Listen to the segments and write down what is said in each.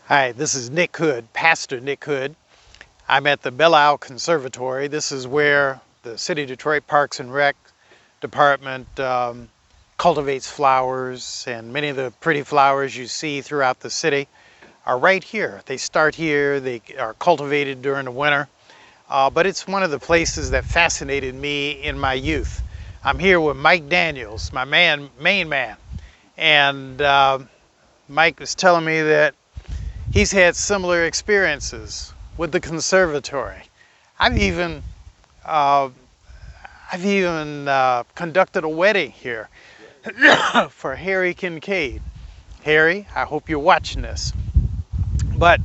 Hi, this is Nick Hood, Pastor Nick Hood. I'm at the Belle Isle Conservatory. This is where the City of Detroit Parks and Rec Department cultivates flowers, and many of the pretty flowers you see throughout the city are right here. They start here, they are cultivated during the winter, but it's one of the places that fascinated me in my youth. I'm here with Mike Daniels, my main man, and Mike was telling me that he's had similar experiences with the conservatory. I've even conducted a wedding here for Harry Kincaid. Harry, I hope you're watching this. But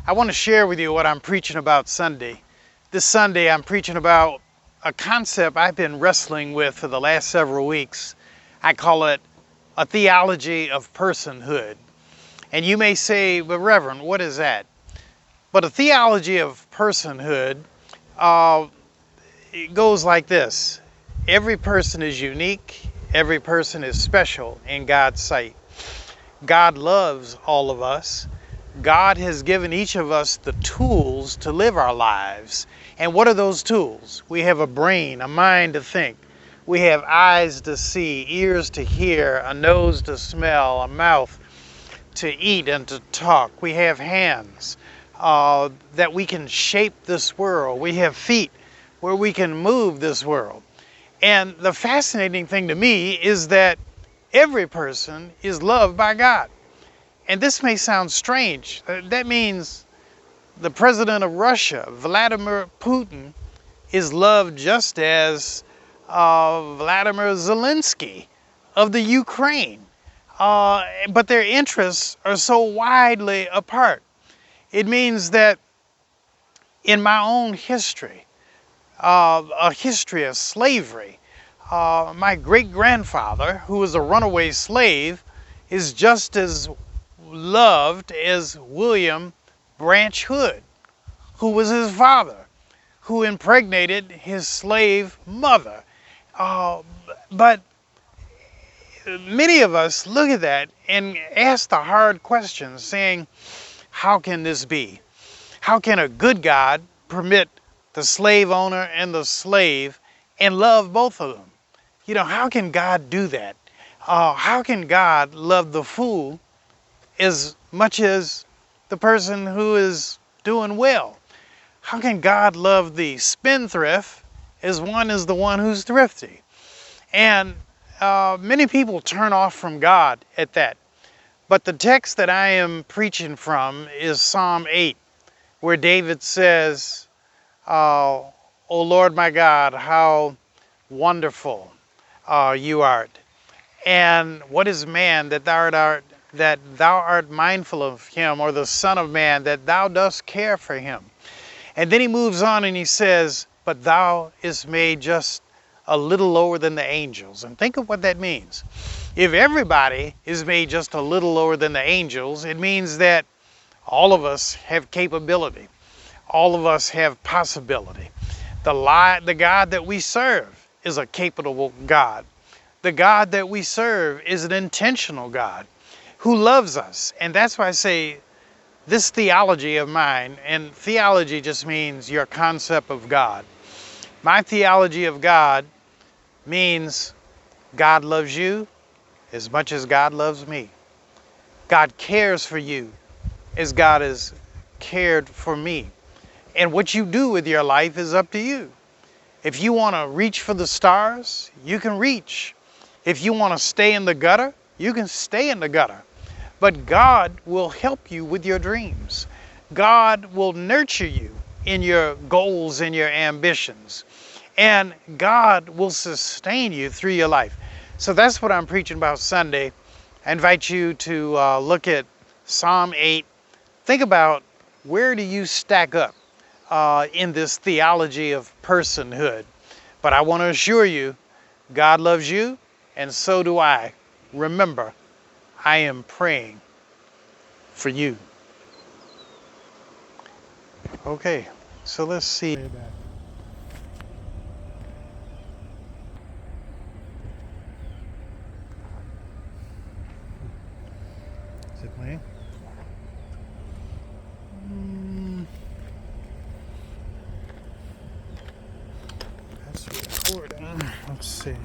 I want to share with you what I'm preaching about Sunday. This Sunday I'm preaching about a concept I've been wrestling with for the last several weeks. I call it a theology of personhood. And you may say, but Reverend, what is that? But a theology of personhood, it goes like this. Every person is unique. Every person is special in God's sight. God loves all of us. God has given each of us the tools to live our lives. And what are those tools? We have a brain, a mind to think. We have eyes to see, ears to hear, a nose to smell, a mouth to eat and to talk. We have hands that we can shape this world. We have feet where we can move this world. And the fascinating thing to me is that every person is loved by God. And this may sound strange. That means the president of Russia, Vladimir Putin, is loved just as Vladimir Zelensky of the Ukraine. But their interests are so widely apart. It means that in my own history, a history of slavery, my great-grandfather, who was a runaway slave, is just as loved as William Branch Hood, who was his father, who impregnated his slave mother. But many of us look at that and ask the hard questions, saying, how can this be? How can a good God permit the slave owner and the slave and love both of them? You know, how can God do that? How can God love the fool as much as the person who is doing well? How can God love the spendthrift as the one who's thrifty? And many people turn off from God at that. But the text that I am preaching from is Psalm 8, where David says, O Lord my God, how wonderful you art. And what is man that thou art mindful of him, or the son of man that thou dost care for him? And then he moves on and he says, but thou is made just a little lower than the angels. And think of what that means. If everybody is made just a little lower than the angels, it means that all of us have capability. All of us have possibility. The God that we serve is a capable God. The God that we serve is an intentional God who loves us. And that's why I say this theology of mine, and theology just means your concept of God. My theology of God means God loves you as much as God loves me. God cares for you as God has cared for me. And what you do with your life is up to you. If you want to reach for the stars, you can reach. If you want to stay in the gutter, you can stay in the gutter. But God will help you with your dreams. God will nurture you in your goals and your ambitions. And God will sustain you through your life. So that's what I'm preaching about Sunday. I invite you to look at Psalm 8. Think about, where do you stack up in this theology of personhood? But I want to assure you, God loves you, and so do I. Remember, I am praying for you. Okay, so let's see. Is it playing? recording. Let's see.